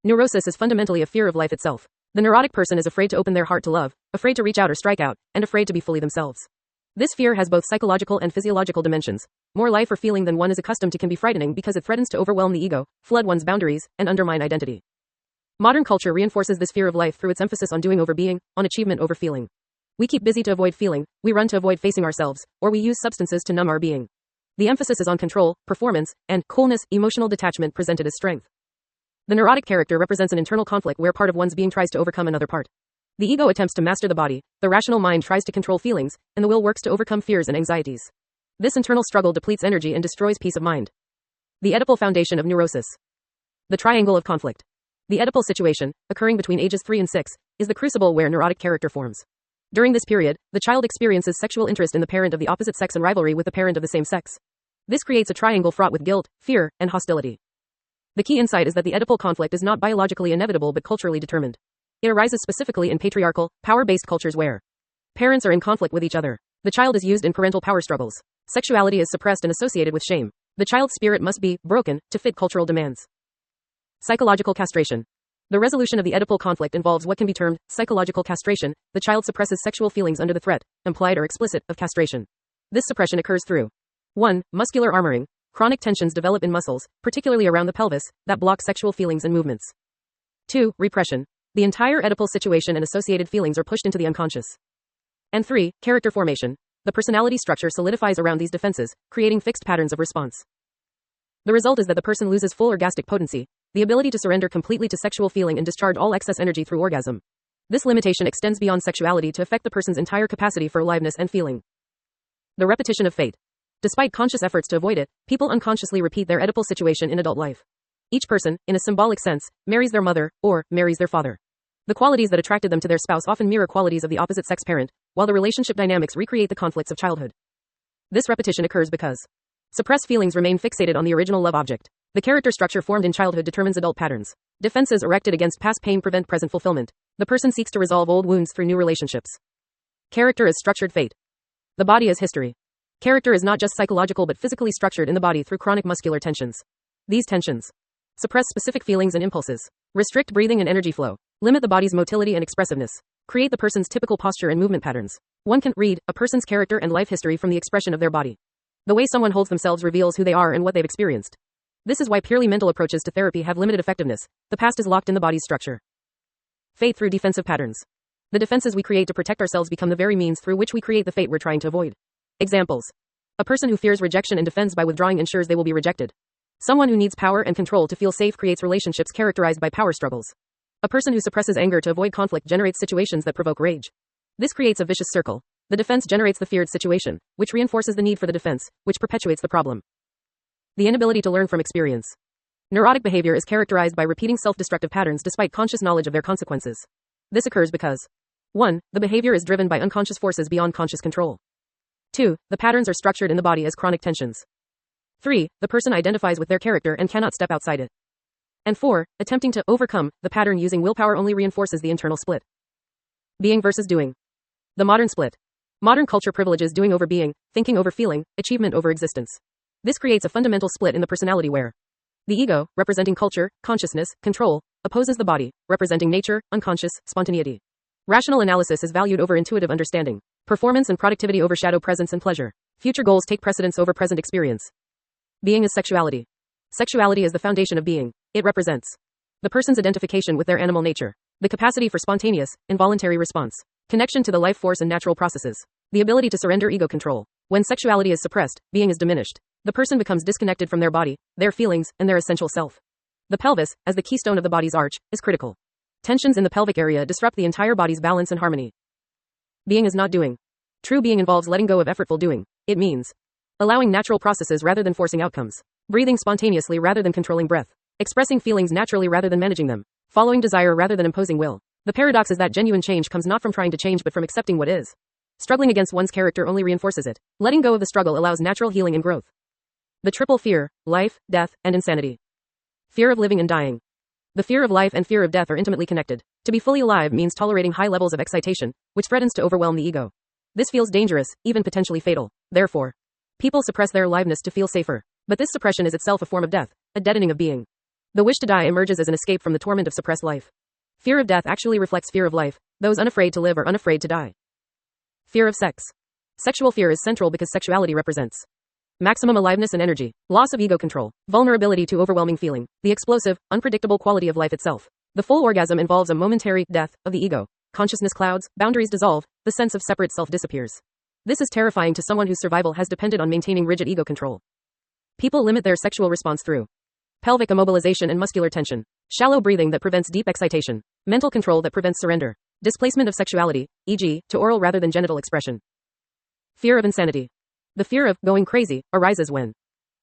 Neurosis is fundamentally a fear of life itself. The neurotic person is afraid to open their heart to love, afraid to reach out or strike out, and afraid to be fully themselves. This fear has both psychological and physiological dimensions. More life or feeling than one is accustomed to can be frightening because it threatens to overwhelm the ego, flood one's boundaries, and undermine identity. Modern culture reinforces this fear of life through its emphasis on doing over being, on achievement over feeling. We keep busy to avoid feeling, we run to avoid facing ourselves, or we use substances to numb our being. The emphasis is on control, performance, and coolness, emotional detachment presented as strength. The neurotic character represents an internal conflict where part of one's being tries to overcome another part. The ego attempts to master the body, the rational mind tries to control feelings, and the will works to overcome fears and anxieties. This internal struggle depletes energy and destroys peace of mind. The Oedipal foundation of neurosis. The triangle of conflict. The Oedipal situation, occurring between ages 3 and 6, is the crucible where neurotic character forms. During this period, the child experiences sexual interest in the parent of the opposite sex and rivalry with the parent of the same sex. This creates a triangle fraught with guilt, fear, and hostility. The key insight is that the Oedipal conflict is not biologically inevitable but culturally determined. It arises specifically in patriarchal, power-based cultures where parents are in conflict with each other. The child is used in parental power struggles. Sexuality is suppressed and associated with shame. The child's spirit must be broken to fit cultural demands. Psychological castration. The resolution of the Oedipal conflict involves what can be termed psychological castration. The child suppresses sexual feelings under the threat, implied or explicit, of castration. This suppression occurs through 1. Muscular armoring. Chronic tensions develop in muscles, particularly around the pelvis, that block sexual feelings and movements. 2. Repression. The entire Oedipal situation and associated feelings are pushed into the unconscious. And 3. Character formation. The personality structure solidifies around these defenses, creating fixed patterns of response. The result is that the person loses full orgastic potency, the ability to surrender completely to sexual feeling and discharge all excess energy through orgasm. This limitation extends beyond sexuality to affect the person's entire capacity for aliveness and feeling. The repetition of fate. Despite conscious efforts to avoid it, people unconsciously repeat their Oedipal situation in adult life. Each person, in a symbolic sense, marries their mother, or marries their father. The qualities that attracted them to their spouse often mirror qualities of the opposite sex parent, while the relationship dynamics recreate the conflicts of childhood. This repetition occurs because suppressed feelings remain fixated on the original love object. The character structure formed in childhood determines adult patterns. Defenses erected against past pain prevent present fulfillment. The person seeks to resolve old wounds through new relationships. Character is structured fate. The body is history. Character is not just psychological but physically structured in the body through chronic muscular tensions. These tensions suppress specific feelings and impulses, restrict breathing and energy flow, limit the body's motility and expressiveness, create the person's typical posture and movement patterns. One can read a person's character and life history from the expression of their body. The way someone holds themselves reveals who they are and what they've experienced. This is why purely mental approaches to therapy have limited effectiveness. The past is locked in the body's structure. Fate through defensive patterns. The defenses we create to protect ourselves become the very means through which we create the fate we're trying to avoid. Examples. A person who fears rejection and defends by withdrawing ensures they will be rejected. Someone who needs power and control to feel safe creates relationships characterized by power struggles. A person who suppresses anger to avoid conflict generates situations that provoke rage. This creates a vicious circle. The defense generates the feared situation, which reinforces the need for the defense, which perpetuates the problem. The inability to learn from experience. Neurotic behavior is characterized by repeating self-destructive patterns despite conscious knowledge of their consequences. This occurs because 1. The behavior is driven by unconscious forces beyond conscious control. 2. The patterns are structured in the body as chronic tensions. 3. The person identifies with their character and cannot step outside it. And 4. Attempting to overcome the pattern using willpower only reinforces the internal split. Being versus doing. The modern split. Modern culture privileges doing over being, thinking over feeling, achievement over existence. This creates a fundamental split in the personality where the ego, representing culture, consciousness, control, opposes the body, representing nature, unconscious, spontaneity. Rational analysis is valued over intuitive understanding. Performance and productivity overshadow presence and pleasure. Future goals take precedence over present experience. Being is sexuality. Sexuality is the foundation of being. It represents the person's identification with their animal nature, the capacity for spontaneous, involuntary response, connection to the life force and natural processes, the ability to surrender ego control. When sexuality is suppressed, being is diminished. The person becomes disconnected from their body, their feelings, and their essential self. The pelvis, as the keystone of the body's arch, is critical. Tensions in the pelvic area disrupt the entire body's balance and harmony. Being is not doing. True being involves letting go of effortful doing. It means allowing natural processes rather than forcing outcomes, breathing spontaneously rather than controlling breath, expressing feelings naturally rather than managing them, following desire rather than imposing will. The paradox is that genuine change comes not from trying to change but from accepting what is. Struggling against one's character only reinforces it. Letting go of the struggle allows natural healing and growth. The triple fear: life, death, and insanity. Fear of living and dying. The fear of life and fear of death are intimately connected. To be fully alive means tolerating high levels of excitation, which threatens to overwhelm the ego. This feels dangerous, even potentially fatal. Therefore, people suppress their aliveness to feel safer. But this suppression is itself a form of death, a deadening of being. The wish to die emerges as an escape from the torment of suppressed life. Fear of death actually reflects fear of life. Those unafraid to live are unafraid to die. Fear of sex. Sexual fear is central because sexuality represents maximum aliveness and energy, loss of ego control, vulnerability to overwhelming feeling, the explosive, unpredictable quality of life itself. The full orgasm involves a momentary death of the ego. Consciousness clouds, boundaries dissolve, the sense of separate self disappears. This is terrifying to someone whose survival has depended on maintaining rigid ego control. People limit their sexual response through pelvic immobilization and muscular tension, shallow breathing that prevents deep excitation, mental control that prevents surrender, displacement of sexuality, e.g., to oral rather than genital expression. Fear of insanity. The fear of going crazy arises when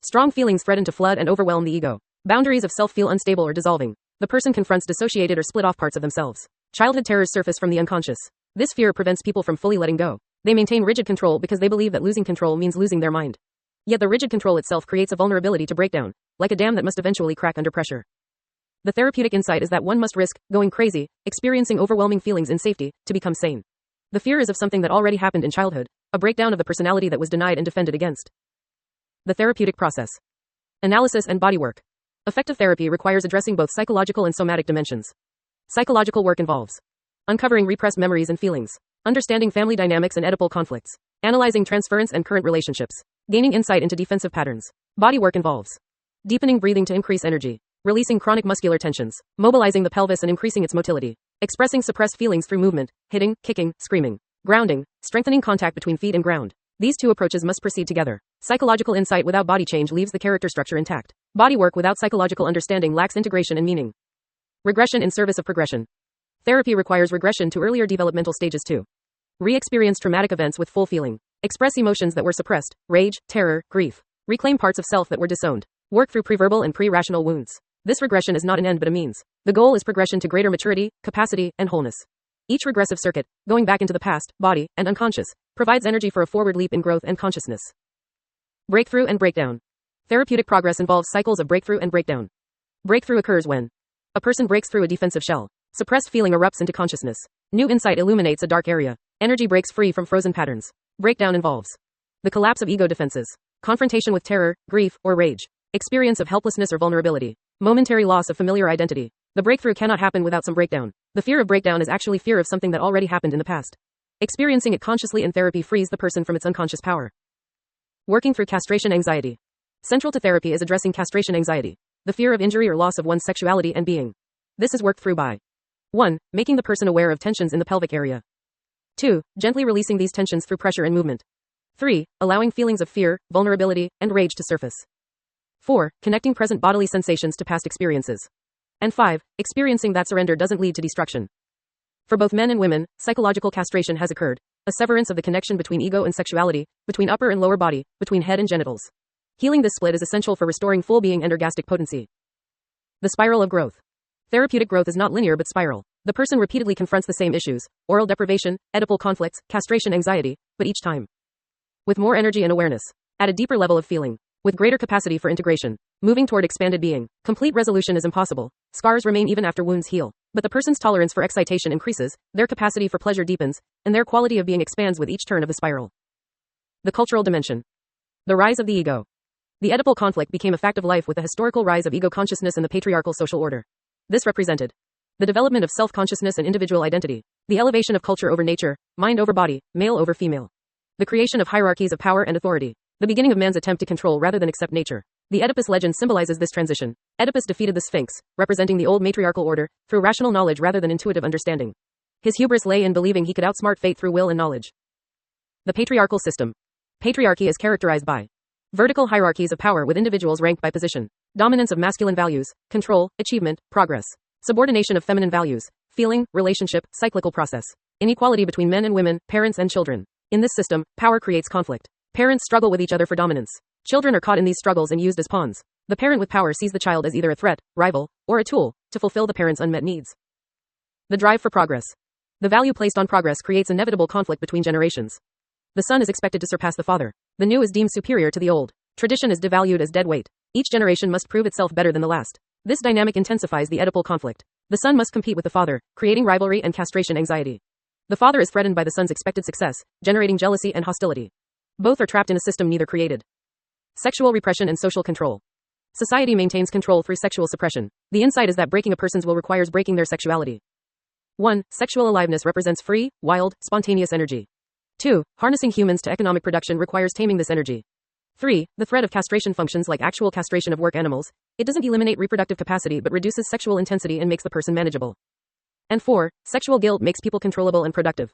strong feelings threaten to flood and overwhelm the ego. Boundaries of self feel unstable or dissolving. The person confronts dissociated or split off parts of themselves. Childhood terrors surface from the unconscious. This fear prevents people from fully letting go. They maintain rigid control because they believe that losing control means losing their mind. Yet the rigid control itself creates a vulnerability to breakdown, like a dam that must eventually crack under pressure. The therapeutic insight is that one must risk going crazy, experiencing overwhelming feelings in safety, to become sane. The fear is of something that already happened in childhood, a breakdown of the personality that was denied and defended against. The therapeutic process. Analysis and bodywork. Effective therapy requires addressing both psychological and somatic dimensions. Psychological work involves uncovering repressed memories and feelings, understanding family dynamics and Oedipal conflicts, analyzing transference and current relationships, gaining insight into defensive patterns. Body work involves deepening breathing to increase energy, releasing chronic muscular tensions, mobilizing the pelvis and increasing its motility, expressing suppressed feelings through movement, hitting, kicking, screaming, grounding, strengthening contact between feet and ground. These two approaches must proceed together. Psychological insight without body change leaves the character structure intact. Body work without psychological understanding lacks integration and meaning. Regression in service of progression. Therapy requires regression to earlier developmental stages to re-experience traumatic events with full feeling, express emotions that were suppressed, rage, terror, grief, reclaim parts of self that were disowned, work through pre-verbal and pre-rational wounds. This regression is not an end but a means. The goal is progression to greater maturity, capacity, and wholeness. Each regressive circuit, going back into the past, body, and unconscious, provides energy for a forward leap in growth and consciousness. Breakthrough and breakdown. Therapeutic progress involves cycles of breakthrough and breakdown. Breakthrough occurs when a person breaks through a defensive shell. Suppressed feeling erupts into consciousness. New insight illuminates a dark area. Energy breaks free from frozen patterns. Breakdown involves the collapse of ego defenses, confrontation with terror, grief, or rage, experience of helplessness or vulnerability, momentary loss of familiar identity. The breakthrough cannot happen without some breakdown. The fear of breakdown is actually fear of something that already happened in the past. Experiencing it consciously in therapy frees the person from its unconscious power. Working through castration anxiety. Central to therapy is addressing castration anxiety, the fear of injury or loss of one's sexuality and being. This is worked through by 1. Making the person aware of tensions in the pelvic area. 2. Gently releasing these tensions through pressure and movement. 3. Allowing feelings of fear, vulnerability, and rage to surface. 4. Connecting present bodily sensations to past experiences. And 5. Experiencing that surrender doesn't lead to destruction. For both men and women, psychological castration has occurred, a severance of the connection between ego and sexuality, between upper and lower body, between head and genitals. Healing this split is essential for restoring full being and orgastic potency. The spiral of growth. Therapeutic growth is not linear but spiral. The person repeatedly confronts the same issues, oral deprivation, Oedipal conflicts, castration anxiety, but each time with more energy and awareness, at a deeper level of feeling, with greater capacity for integration, moving toward expanded being. Complete resolution is impossible. Scars remain even after wounds heal, but the person's tolerance for excitation increases, their capacity for pleasure deepens, and their quality of being expands with each turn of the spiral. The cultural dimension. The rise of the ego. The Oedipal conflict became a fact of life with the historical rise of ego consciousness in the patriarchal social order. This represented the development of self-consciousness and individual identity, the elevation of culture over nature, mind over body, male over female, the creation of hierarchies of power and authority, the beginning of man's attempt to control rather than accept nature. The Oedipus legend symbolizes this transition. Oedipus defeated the Sphinx, representing the old matriarchal order, through rational knowledge rather than intuitive understanding. His hubris lay in believing he could outsmart fate through will and knowledge. The patriarchal system. Patriarchy is characterized by vertical hierarchies of power with individuals ranked by position, dominance of masculine values, control, achievement, progress, subordination of feminine values, feeling, relationship, cyclical process, inequality between men and women, parents and children. In this system, power creates conflict. Parents struggle with each other for dominance. Children are caught in these struggles and used as pawns. The parent with power sees the child as either a threat, rival, or a tool to fulfill the parent's unmet needs. The drive for progress. The value placed on progress creates inevitable conflict between generations. The son is expected to surpass the father. The new is deemed superior to the old. Tradition is devalued as dead weight. Each generation must prove itself better than the last. This dynamic intensifies the Oedipal conflict. The son must compete with the father, creating rivalry and castration anxiety. The father is threatened by the son's expected success, generating jealousy and hostility. Both are trapped in a system neither created. Sexual repression and social control. Society maintains control through sexual suppression. The insight is that breaking a person's will requires breaking their sexuality. 1. Sexual aliveness represents free, wild, spontaneous energy. 2. Harnessing humans to economic production requires taming this energy. 3. The threat of castration functions like actual castration of work animals. It doesn't eliminate reproductive capacity but reduces sexual intensity and makes the person manageable. And 4. Sexual guilt makes people controllable and productive.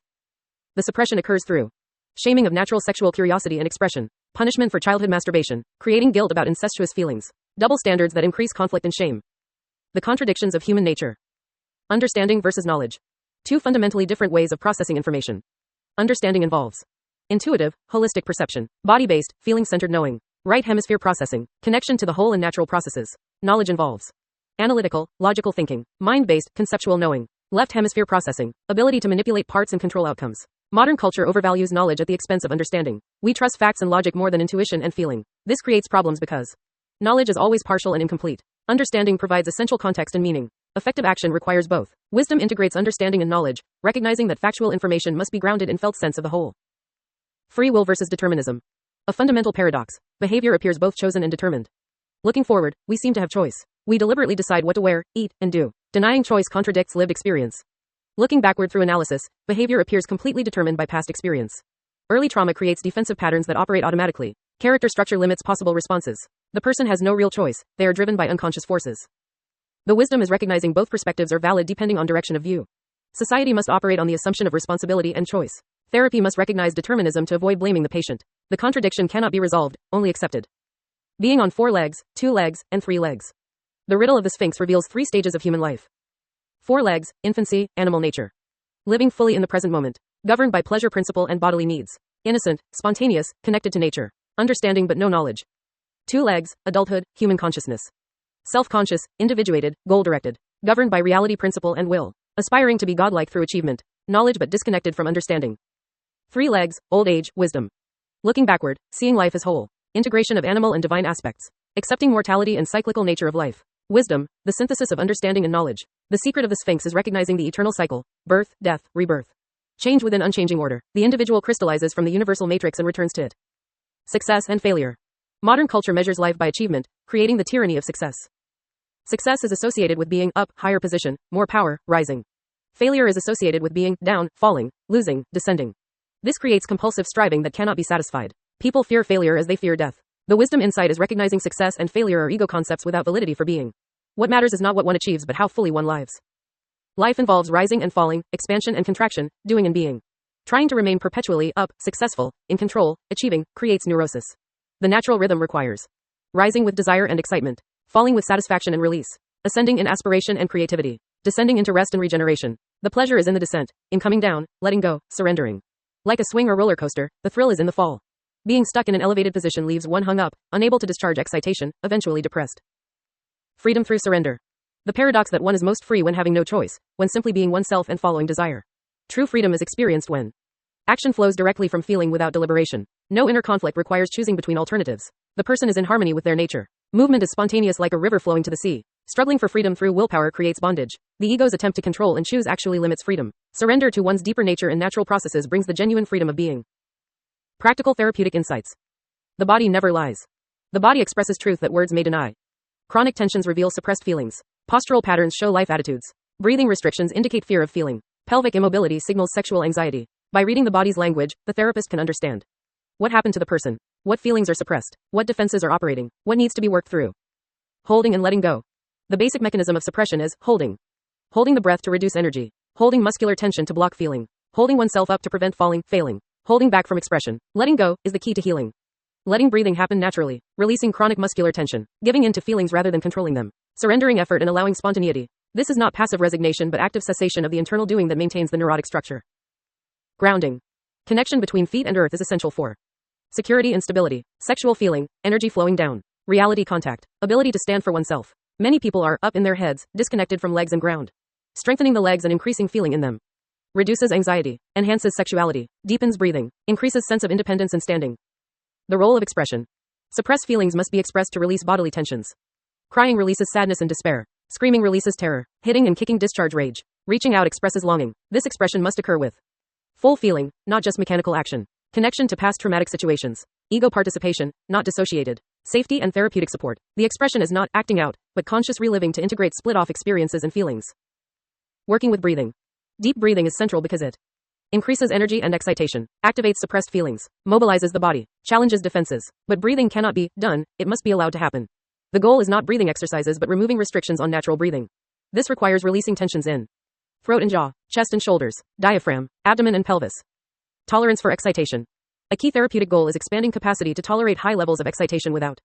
The suppression occurs through shaming of natural sexual curiosity and expression, punishment for childhood masturbation, creating guilt about incestuous feelings, double standards that increase conflict and shame. The contradictions of human nature. Understanding versus knowledge. Two fundamentally different ways of processing information. Understanding involves intuitive, holistic perception, body-based, feeling-centered knowing, right hemisphere processing, connection to the whole and natural processes. Knowledge involves analytical, logical thinking, mind-based, conceptual knowing, left hemisphere processing, ability to manipulate parts and control outcomes. Modern culture overvalues knowledge at the expense of understanding. We trust facts and logic more than intuition and feeling. This creates problems because knowledge is always partial and incomplete. Understanding provides essential context and meaning. Effective action requires both. Wisdom integrates understanding and knowledge, recognizing that factual information must be grounded in felt sense of the whole. Free will versus determinism. A fundamental paradox. Behavior appears both chosen and determined. Looking forward, we seem to have choice. We deliberately decide what to wear, eat, and do. Denying choice contradicts lived experience. Looking backward through analysis, behavior appears completely determined by past experience. Early trauma creates defensive patterns that operate automatically. Character structure limits possible responses. The person has no real choice, they are driven by unconscious forces. The wisdom is recognizing both perspectives are valid depending on direction of view. Society must operate on the assumption of responsibility and choice. Therapy must recognize determinism to avoid blaming the patient. The contradiction cannot be resolved, only accepted. Being on 4 legs, 2 legs, and 3 legs. The riddle of the Sphinx reveals 3 stages of human life. 4 legs, infancy, animal nature. Living fully in the present moment. Governed by pleasure principle and bodily needs. Innocent, spontaneous, connected to nature. Understanding but no knowledge. 2 legs, adulthood, human consciousness. Self-conscious, individuated, goal-directed. Governed by reality principle and will. Aspiring to be godlike through achievement. Knowledge but disconnected from understanding. 3 legs, old age, wisdom. Looking backward, seeing life as whole. Integration of animal and divine aspects. Accepting mortality and cyclical nature of life. Wisdom, the synthesis of understanding and knowledge. The secret of the Sphinx is recognizing the eternal cycle. Birth, death, rebirth. Change within unchanging order. The individual crystallizes from the universal matrix and returns to it. Success and failure. Modern culture measures life by achievement, creating the tyranny of success. Success is associated with being up, higher position, more power, rising. Failure is associated with being down, falling, losing, descending. This creates compulsive striving that cannot be satisfied. People fear failure as they fear death. The wisdom insight is recognizing success and failure are ego concepts without validity for being. What matters is not what one achieves but how fully one lives. Life involves rising and falling, expansion and contraction, doing and being. Trying to remain perpetually up, successful, in control, achieving, creates neurosis. The natural rhythm requires rising with desire and excitement, falling with satisfaction and release, ascending in aspiration and creativity, descending into rest and regeneration. The pleasure is in the descent, in coming down, letting go, surrendering. Like a swing or roller coaster, the thrill is in the fall. Being stuck in an elevated position leaves one hung up, unable to discharge excitation, eventually depressed. Freedom through surrender. The paradox that one is most free when having no choice, when simply being oneself and following desire. True freedom is experienced when action flows directly from feeling without deliberation. No inner conflict requires choosing between alternatives. The person is in harmony with their nature. Movement is spontaneous like a river flowing to the sea. Struggling for freedom through willpower creates bondage. The ego's attempt to control and choose actually limits freedom. Surrender to one's deeper nature and natural processes brings the genuine freedom of being. Practical therapeutic insights. The body never lies. The body expresses truth that words may deny. Chronic tensions reveal suppressed feelings. Postural patterns show life attitudes. Breathing restrictions indicate fear of feeling. Pelvic immobility signals sexual anxiety. By reading the body's language, the therapist can understand what happened to the person, what feelings are suppressed, what defenses are operating, what needs to be worked through. Holding and letting go. The basic mechanism of suppression is holding. Holding the breath to reduce energy. Holding muscular tension to block feeling. Holding oneself up to prevent falling, failing. Holding back from expression. Letting go is the key to healing. Letting breathing happen naturally. Releasing chronic muscular tension. Giving in to feelings rather than controlling them. Surrendering effort and allowing spontaneity. This is not passive resignation but active cessation of the internal doing that maintains the neurotic structure. Grounding. Connection between feet and earth is essential for security and stability. Sexual feeling. Energy flowing down. Reality contact. Ability to stand for oneself. Many people are up in their heads, disconnected from legs and ground. Strengthening the legs and increasing feeling in them reduces anxiety, enhances sexuality, deepens breathing, increases sense of independence and standing. The role of expression. Suppressed feelings must be expressed to release bodily tensions. Crying releases sadness and despair. Screaming releases terror. Hitting and kicking discharge rage. Reaching out expresses longing. This expression must occur with full feeling, not just mechanical action. Connection to past traumatic situations. Ego participation, not dissociated. Safety and therapeutic support. The expression is not acting out, but conscious reliving to integrate split-off experiences and feelings. Working with breathing. Deep breathing is central because it increases energy and excitation, activates suppressed feelings, mobilizes the body, challenges defenses. But breathing cannot be done, it must be allowed to happen. The goal is not breathing exercises but removing restrictions on natural breathing. This requires releasing tensions in throat and jaw, chest and shoulders, diaphragm, abdomen and pelvis. Tolerance for excitation. A key therapeutic goal is expanding capacity to tolerate high levels of excitation without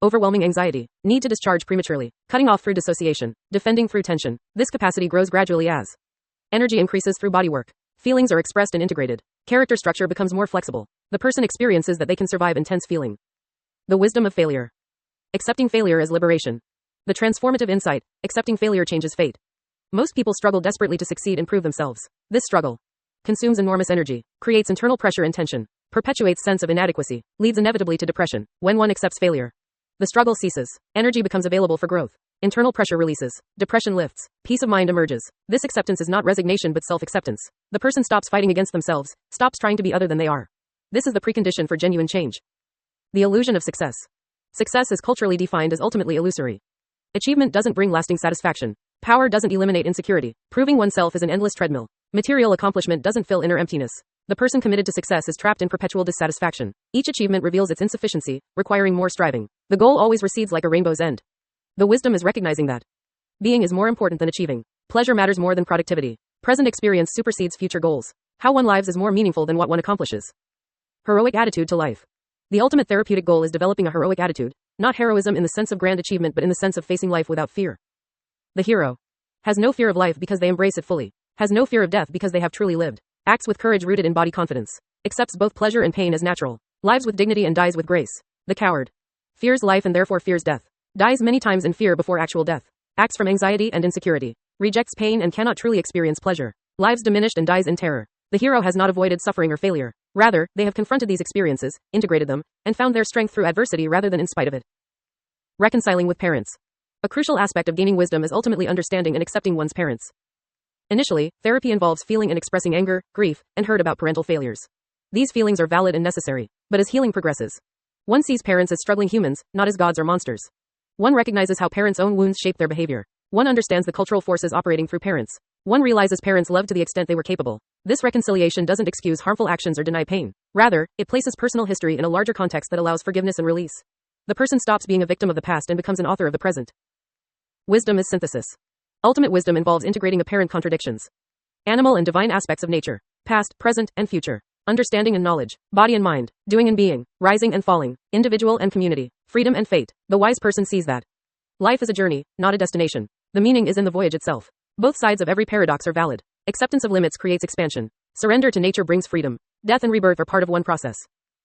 overwhelming anxiety, need to discharge prematurely, cutting off through dissociation, defending through tension. This capacity grows gradually as energy increases through body work. Feelings are expressed and integrated. Character structure becomes more flexible. The person experiences that they can survive intense feeling. The wisdom of failure. Accepting failure as liberation. The transformative insight. Accepting failure changes fate. Most people struggle desperately to succeed and prove themselves. This struggle consumes enormous energy, creates internal pressure and tension, perpetuates sense of inadequacy, leads inevitably to depression. When one accepts failure, the struggle ceases. Energy becomes available for growth. Internal pressure releases. Depression lifts. Peace of mind emerges. This acceptance is not resignation but self-acceptance. The person stops fighting against themselves, stops trying to be other than they are. This is the precondition for genuine change. The illusion of success. Success is culturally defined as ultimately illusory. Achievement doesn't bring lasting satisfaction. Power doesn't eliminate insecurity. Proving oneself is an endless treadmill. Material accomplishment doesn't fill inner emptiness. The person committed to success is trapped in perpetual dissatisfaction. Each achievement reveals its insufficiency, requiring more striving. The goal always recedes like a rainbow's end. The wisdom is recognizing that being is more important than achieving. Pleasure matters more than productivity. Present experience supersedes future goals. How one lives is more meaningful than what one accomplishes. Heroic attitude to life. The ultimate therapeutic goal is developing a heroic attitude, not heroism in the sense of grand achievement but in the sense of facing life without fear. The hero has no fear of life because they embrace it fully, has no fear of death because they have truly lived, acts with courage rooted in body confidence, accepts both pleasure and pain as natural, lives with dignity and dies with grace. The coward fears life and therefore fears death, dies many times in fear before actual death, acts from anxiety and insecurity, rejects pain and cannot truly experience pleasure, lives diminished and dies in terror. The hero has not avoided suffering or failure. Rather, they have confronted these experiences, integrated them, and found their strength through adversity rather than in spite of it. Reconciling with parents. A crucial aspect of gaining wisdom is ultimately understanding and accepting one's parents. Initially, therapy involves feeling and expressing anger, grief, and hurt about parental failures. These feelings are valid and necessary, but as healing progresses, one sees parents as struggling humans, not as gods or monsters. One recognizes how parents' own wounds shape their behavior. One understands the cultural forces operating through parents. One realizes parents loved to the extent they were capable. This reconciliation doesn't excuse harmful actions or deny pain. Rather, it places personal history in a larger context that allows forgiveness and release. The person stops being a victim of the past and becomes an author of the present. Wisdom is synthesis. Ultimate wisdom involves integrating apparent contradictions. Animal and divine aspects of nature. Past, present, and future. Understanding and knowledge. Body and mind. Doing and being. Rising and falling. Individual and community. Freedom and fate. The wise person sees that life is a journey, not a destination. The meaning is in the voyage itself. Both sides of every paradox are valid. Acceptance of limits creates expansion. Surrender to nature brings freedom. Death and rebirth are part of one process.